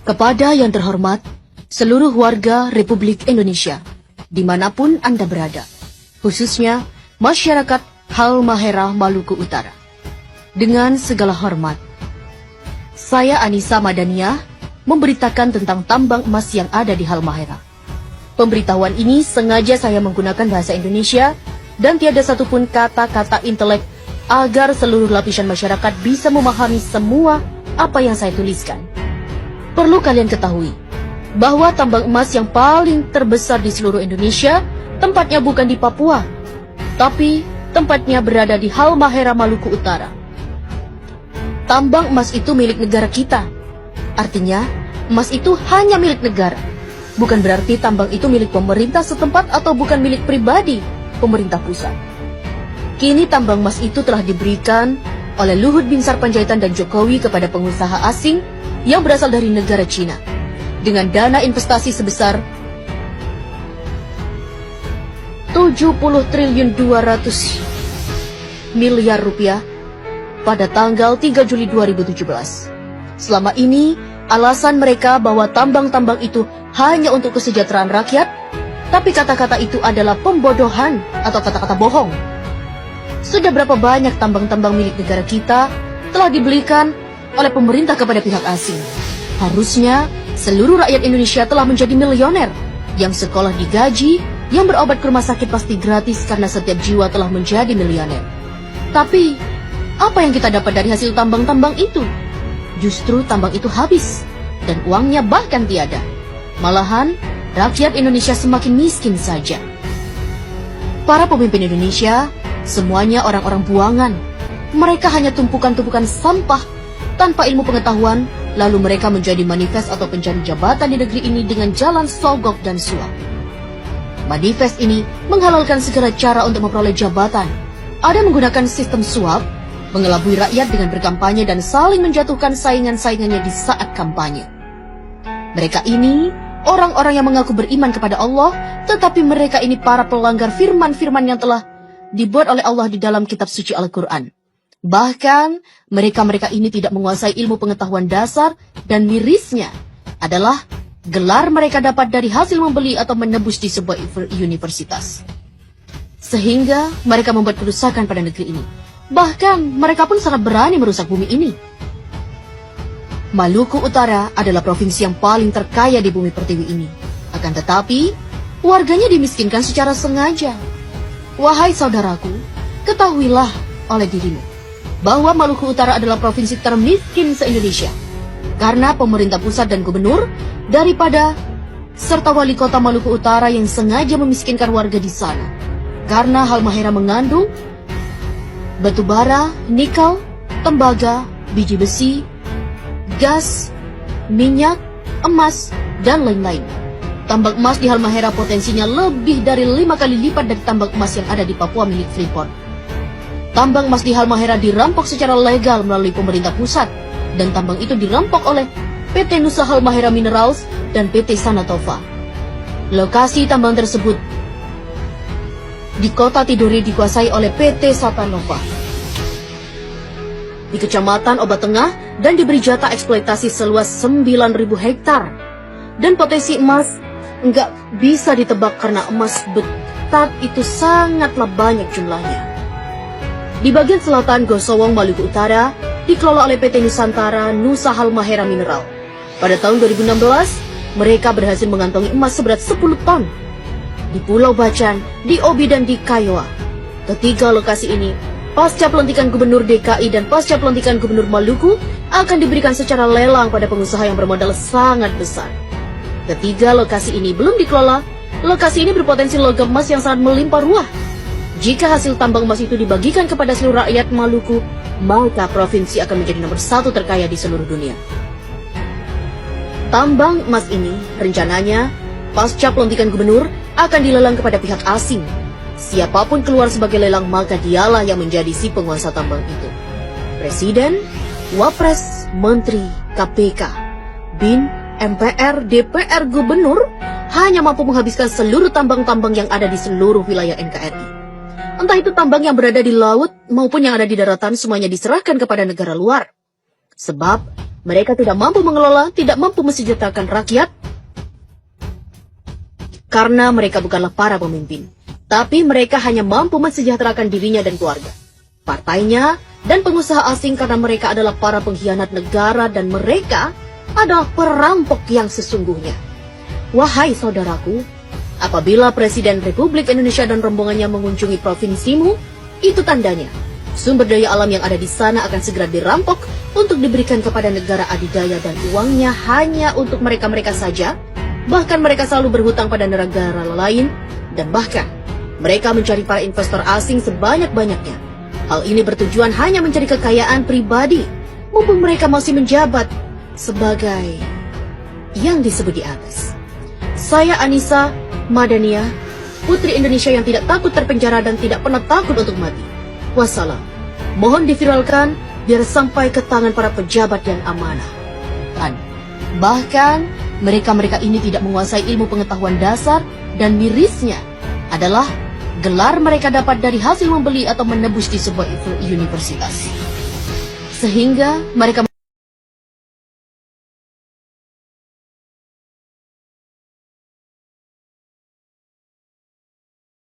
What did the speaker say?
Kepada yang terhormat, seluruh warga Republik Indonesia, dimanapun Anda berada, khususnya masyarakat Halmahera Maluku Utara. Dengan segala hormat, saya Anissa Madaniah memberitakan tentang tambang emas yang ada di Halmahera. Pemberitahuan ini sengaja saya menggunakan bahasa Indonesia dan tiada satupun kata-kata intelek agar seluruh lapisan masyarakat bisa memahami semua apa yang saya tuliskan. Perlu kalian ketahui bahwa tambang emas yang paling terbesar di seluruh Indonesia tempatnya bukan di Papua, tapi tempatnya berada di Halmahera Maluku Utara. Tambang emas itu milik negara kita. Artinya, emas itu hanya milik negara. Bukan berarti tambang itu milik pemerintah setempat atau bukan milik pribadi pemerintah pusat. Kini tambang emas itu telah diberikan oleh Luhut Binsar Panjaitan dan Jokowi kepada pengusaha asing yang berasal dari negara Cina dengan dana investasi sebesar 70 triliun 200 miliar rupiah pada tanggal 3 Juli 2017. Selama ini, alasan mereka bahwa tambang-tambang itu hanya untuk kesejahteraan rakyat, tapi kata-kata itu adalah pembodohan atau kata-kata bohong. Sudah berapa banyak tambang-tambang milik negara kita telah dibelikan oleh pemerintah kepada pihak asing. Harusnya seluruh rakyat Indonesia telah menjadi milioner, yang sekolah digaji, yang berobat ke rumah sakit pasti gratis karena setiap jiwa telah menjadi milioner. Tapi, apa yang kita dapat dari hasil tambang-tambang itu? Justru tambang itu habis, dan uangnya bahkan tiada. Malahan, rakyat Indonesia semakin miskin saja. Para pemimpin Indonesia, semuanya orang-orang buangan. Mereka hanya tumpukan-tumpukan sampah tanpa ilmu pengetahuan, lalu mereka menjadi manifest atau pencari jabatan di negeri ini dengan jalan sogok dan suap. Manifest ini menghalalkan segala cara untuk memperoleh jabatan. Ada menggunakan sistem suap, mengelabui rakyat dengan berkampanye dan saling menjatuhkan saingan-saingannya di saat kampanye. Mereka ini orang-orang yang mengaku beriman kepada Allah, tetapi mereka ini para pelanggar firman-firman yang telah dibuat oleh Allah di dalam kitab suci Al-Quran. Bahkan, mereka-mereka ini tidak menguasai ilmu pengetahuan dasar dan mirisnya adalah gelar mereka dapat dari hasil membeli atau menebus di sebuah universitas. Sehingga mereka membuat kerusakan pada negeri ini. Bahkan, mereka pun sangat berani merusak bumi ini. Maluku Utara adalah provinsi yang paling terkaya di bumi pertiwi ini. Akan tetapi, warganya dimiskinkan secara sengaja. Wahai saudaraku, ketahuilah oleh dirimu bahwa Maluku Utara adalah provinsi termiskin se-Indonesia karena pemerintah pusat dan gubernur daripada serta wali kota Maluku Utara yang sengaja memiskinkan warga di sana karena Halmahera mengandung batu bara, nikel, tembaga, biji besi, gas, minyak, emas, dan lain-lain. Tambang emas di Halmahera potensinya lebih dari 5 kali lipat dari tambang emas yang ada di Papua milik Freeport. Tambang emas di Halmahera dirampok secara legal melalui pemerintah pusat, dan tambang itu dirampok oleh PT Nusa Halmahera Minerals dan PT Sanatova. Lokasi tambang tersebut di kota Tidore dikuasai oleh PT Satanova di Kecamatan Obat Tengah dan diberi jatah eksploitasi seluas 9.000 hektar. Dan potensi emas nggak bisa ditebak karena emas betat itu sangatlah banyak jumlahnya. Di bagian selatan Gosowong, Maluku Utara, dikelola oleh PT Nusantara Nusa Halmahera Mineral. Pada tahun 2016, mereka berhasil mengantongi emas seberat 10 ton. Di Pulau Bacan, di Obi, dan di Kayoa. Ketiga lokasi ini, pasca pelantikan Gubernur DKI dan pasca pelantikan Gubernur Maluku, akan diberikan secara lelang pada pengusaha yang bermodal sangat besar. Ketiga lokasi ini belum dikelola. Lokasi ini berpotensi logam emas yang sangat melimpah ruah. Jika hasil tambang emas itu dibagikan kepada seluruh rakyat Maluku, maka provinsi akan menjadi nomor 1 terkaya di seluruh dunia. Tambang emas ini rencananya pasca pelantikan gubernur akan dilelang kepada pihak asing. Siapapun keluar sebagai lelang, maka dialah yang menjadi si penguasa tambang itu. Presiden, Wapres, Menteri, KPK, BIN, MPR, DPR, Gubernur hanya mampu menghabiskan seluruh tambang-tambang yang ada di seluruh wilayah NKRI. Entah itu tambang yang berada di laut maupun yang ada di daratan, semuanya diserahkan kepada negara luar. Sebab Mereka tidak mampu mengelola, tidak mampu mensejahterakan rakyat, karena mereka bukanlah para pemimpin. Tapi mereka hanya mampu mensejahterakan dirinya dan keluarga, partainya, dan pengusaha asing karena mereka adalah para pengkhianat negara dan mereka adalah perampok yang sesungguhnya. Wahai saudaraku, apabila Presiden Republik Indonesia dan rombongannya mengunjungi provinsimu, itu tandanya sumber daya alam yang ada di sana akan segera dirampok untuk diberikan kepada negara adidaya dan uangnya hanya untuk mereka-mereka saja. Bahkan mereka selalu berhutang pada negara lain dan bahkan mereka mencari para investor asing sebanyak-banyaknya. Hal ini bertujuan hanya mencari kekayaan pribadi, mumpung mereka masih menjabat sebagai yang disebut di atas. Saya Anissa Madania, putri Indonesia yang tidak takut terpenjara dan tidak pernah takut untuk mati. Wassalam. Mohon diviralkan biar sampai ke tangan para pejabat yang amanah. Bahkan mereka-mereka ini tidak menguasai ilmu pengetahuan dasar dan mirisnya adalah gelar mereka dapat dari hasil membeli atau menebus di sebuah universitas. Sehingga mereka